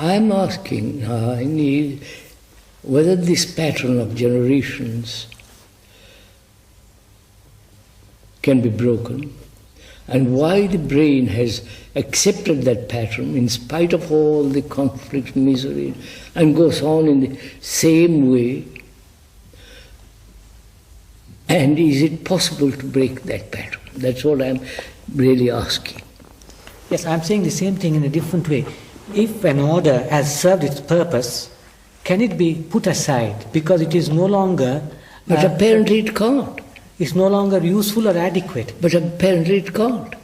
I'm asking whether this pattern of generations can be broken, and why the brain has accepted that pattern in spite of all the conflict, misery, and goes on in the same way. And is it possible to break that pattern? That's what I'm really asking. Yes, I'm saying the same thing in a different way. If an order has served its purpose, can it be put aside because it is no longer... But apparently it can't. It's no longer useful or adequate. But apparently it can't.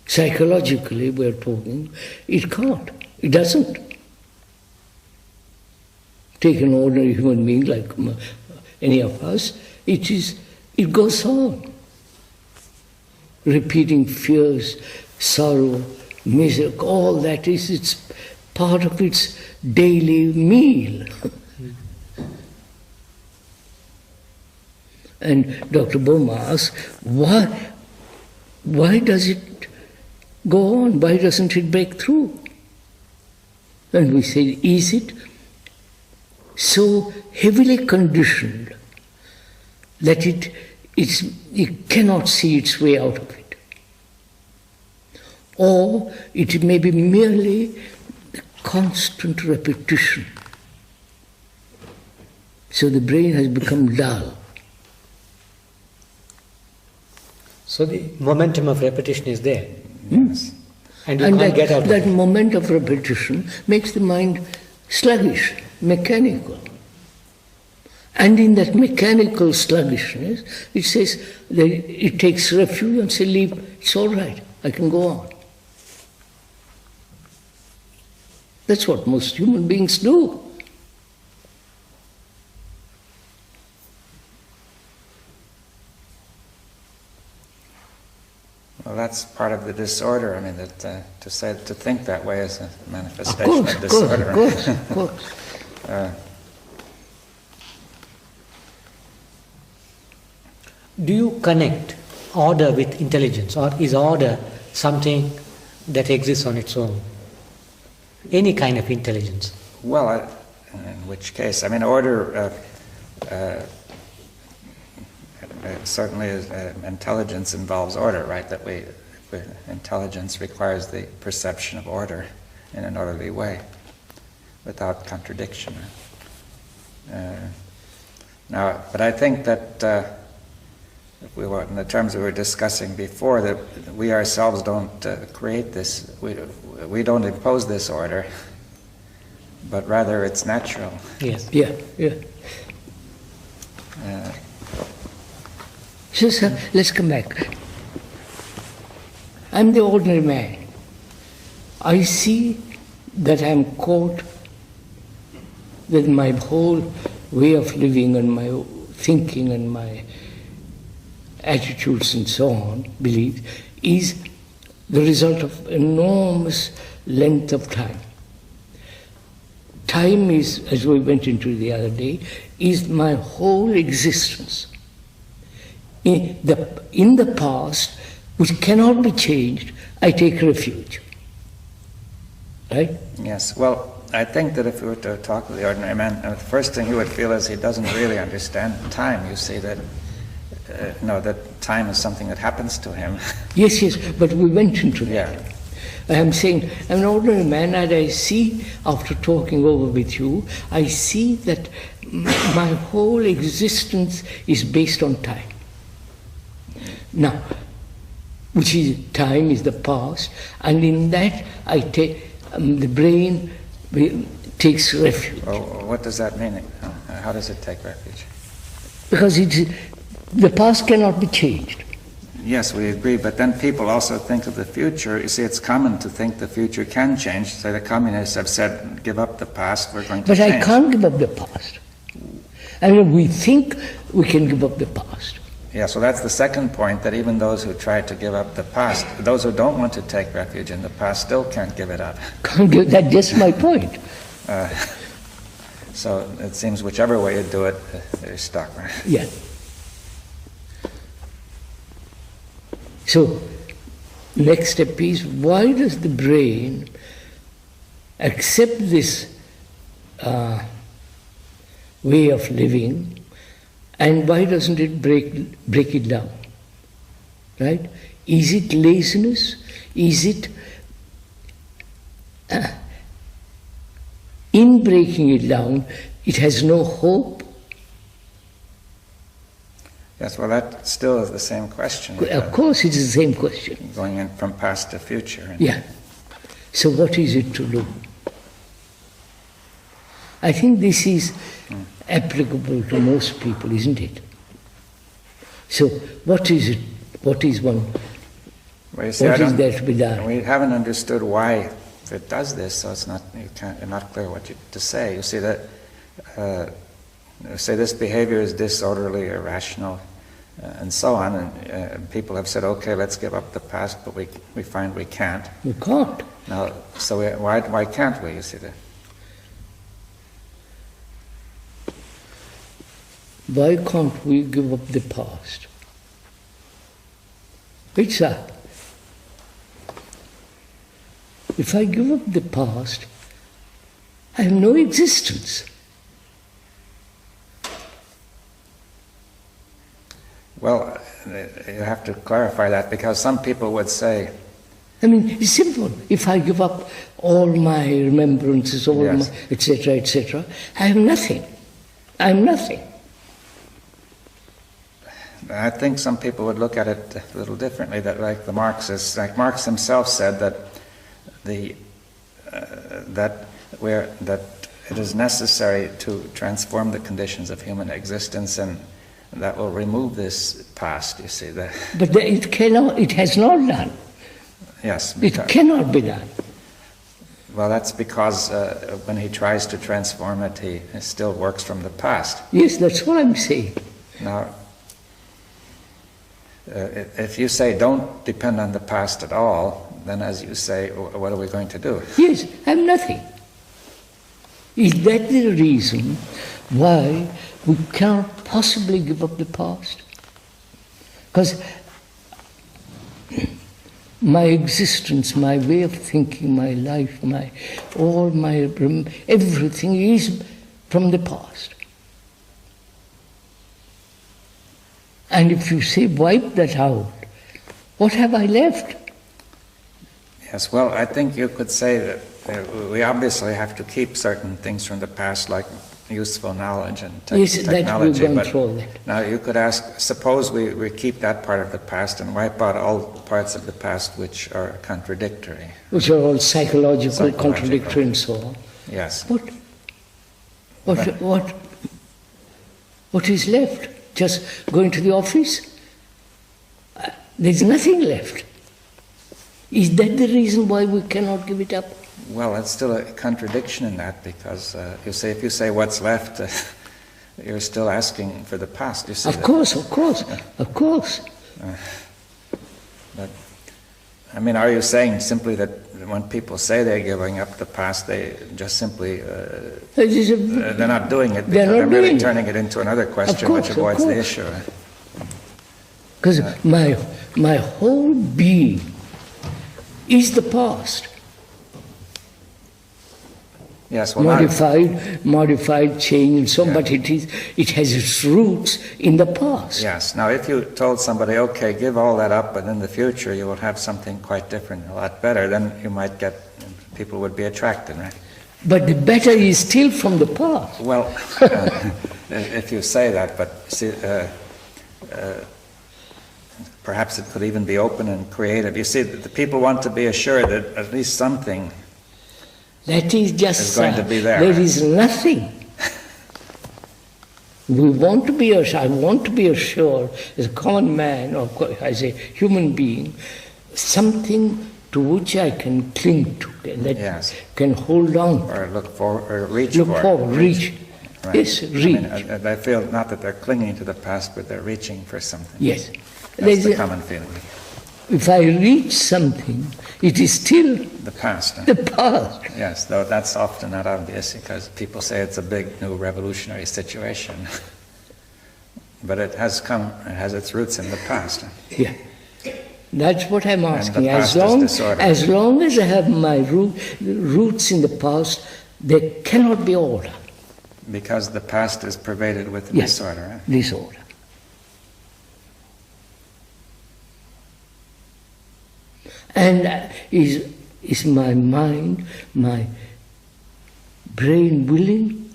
Psychologically, we're talking, it can't. It doesn't. Take an ordinary human being like any of us, it goes on. Repeating fears, sorrow, misery, all that it's part of its daily meal. And Dr. Boma asks, why does it go on? Why doesn't it break through? And we say, is it so heavily conditioned that it cannot see its way out of it? Or it may be merely constant repetition. So the brain has become dull. So the momentum of repetition is there. Yes. And you can't get out of it. That moment of repetition makes the mind sluggish, mechanical. And in that mechanical sluggishness, it says that it takes refuge and says, leave, it's all right, I can go on. That's what most human beings do. Well, that's part of the disorder. I mean, that to think that way is a manifestation of disorder. Of course. Do you connect order with intelligence, or is order something that exists on its own? Any kind of intelligence? Well, in which case, I mean, order certainly intelligence involves order, right? Intelligence requires the perception of order in an orderly way, without contradiction. Now, but I think that if we were in the terms we were discussing before, that we ourselves don't create this. We don't impose this order, but rather it's natural. Yes. Yeah. So, sir, let's come back. I'm the ordinary man. I see that I'm caught with my whole way of living and my thinking and my attitudes and so on, beliefs, is the result of enormous length of time. Time is, as we went into the other day, is my whole existence. In the past, which cannot be changed, I take refuge. Right? Yes. Well, I think that if we were to talk to the ordinary man, the first thing he would feel is he doesn't really understand time. You see that, that time is something that happens to him. Yes, but we went into that. Yeah. I am saying, I'm an ordinary man, and I see, after talking over with you, I see that my whole existence is based on time. Now, which is time is the past, and in that I take the brain takes refuge. Well, what does that mean? How does it take refuge? Because the past cannot be changed. Yes, we agree, but then people also think of the future. You see, it's common to think the future can change. So the communists have said, give up the past, we're going to change. But I can't give up the past. I mean, we think we can give up the past. Yeah, so that's the second point, that even those who try to give up the past, those who don't want to take refuge in the past still can't give it up. That's just my point. So it seems whichever way you do it, they're stuck. Right? Yeah. So, next step is, why does the brain accept this way of living, and why doesn't it break it down? Right? Is it laziness? Is it in breaking it down, it has no hope? Yes, well, that still is the same question. Of course, it is the same question. Going in from past to future. Yeah. So what is it to do? I think this is applicable to most people, isn't it? So what is it? What is one? Well, you see, what is there to be done? We haven't understood why it does this, so it's not, you're not clear what to say. You see that, say this behavior is disorderly, irrational, and so on, and people have said, okay, let's give up the past, but we find we can't. We can't. Now, so why can't we, you see that? Why can't we give up the past? It's that. If I give up the past, I have no existence. Well, you have to clarify that, because some people would say... I mean, it's simple. If I give up all my remembrances, all Yes. my etc., I have nothing. I am nothing. I think some people would look at it a little differently, that like the Marxists, like Marx himself said that that it is necessary to transform the conditions of human existence, and that will remove this past, you see. But it cannot, it has not done. Yes. It cannot be done. Well, that's because when he tries to transform it, he still works from the past. Yes, that's what I'm saying. Now, if you say don't depend on the past at all, then as you say, what are we going to do? Yes, I have nothing. Is that the reason why we cannot possibly give up the past? Because my existence, my way of thinking, my life, everything is from the past. And if you say wipe that out, what have I left? Yes, well, I think you could say that we obviously have to keep certain things from the past, like useful knowledge and technology. That we're going through that. Now you could ask, suppose we keep that part of the past and wipe out all parts of the past which are contradictory. Which are all psychological, contradictory and so on. Yes. What is left? Just going to the office? There's nothing left. Is that the reason why we cannot give it up? Well, it's still a contradiction in that, because if you say what's left, you're still asking for the past. You see of course. But I mean, are you saying simply that when people say they're giving up the past, they just simply they're not doing it, because they're merely turning it into another question which avoids the issue? Because my whole being is the past. Yes, well, modified, changed, and so on, but it has its roots in the past. Yes. Now, if you told somebody, okay, give all that up, but in the future you will have something quite different, a lot better, then you might get, people would be attracted, right? But the better is still from the past. Well, if you say that, but see, perhaps it could even be open and creative. You see, the people want to be assured that at least something that is just is going to be there. There is nothing. I want to be assured as a common man, or as a human being, something to which I can cling to, that can hold on. Or look for, or reach look for. Forward, reach. Right. Yes, reach. I mean, I feel not that they're clinging to the past, but they're reaching for something. Yes. That's the common feeling. If I reach something, it is still the past. The past. Yes, though that's often not obvious, because people say it's a big new revolutionary situation. But it has its roots in the past. Yeah. That's what I'm asking. past is disorder. As long as I have my roots in the past, there cannot be order. Because the past is pervaded with Yes, disorder. disorder. And is my mind, my brain willing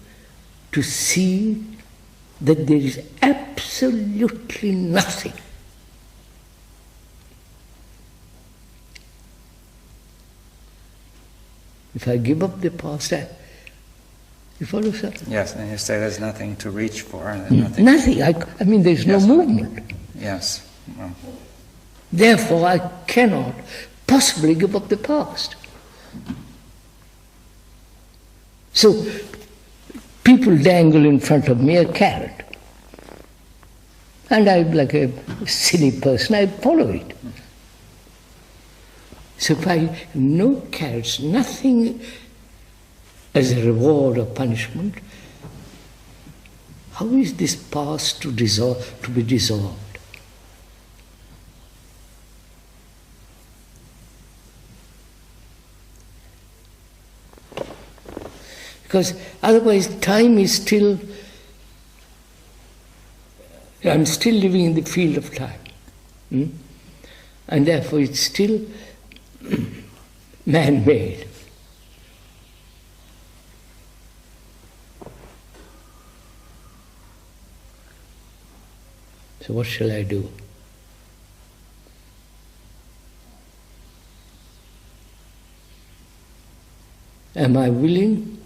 to see that there is absolutely nothing? If I give up the past, you follow, sir? Yes, and you say there's nothing to reach for. And there's Nothing. I mean, there's Yes. no movement. Yes. Well, Therefore, I cannot possibly give up the past. So, people dangle in front of me a carrot. And I, like a silly person, I follow it. So if I have no carrots, nothing as a reward or punishment, how is this past to be dissolved? Because otherwise time is still, I'm still living in the field of time. And therefore it's still man-made. So what shall I do? Am I willing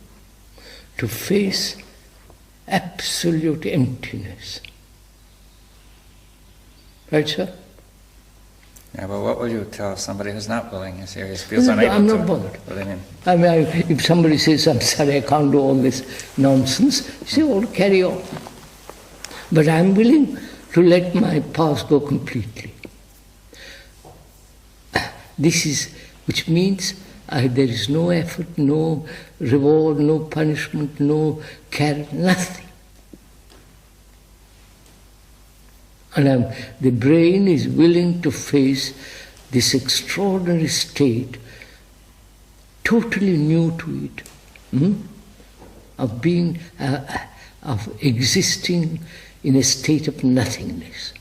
to face absolute emptiness? Right, sir? yeah, but what will you tell somebody who's not willing? He feels No, unable I'm to. not bothered. What do you mean? I mean, if somebody says, I'm sorry, I can't do all this nonsense, say, well, carry on. But I'm willing to let my past go completely. This is, which means there is no effort, no reward, no punishment, no carrot, nothing. And the brain is willing to face this extraordinary state, totally new to it, of being, of existing in a state of nothingness.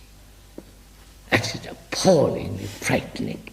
That's appallingly frightening.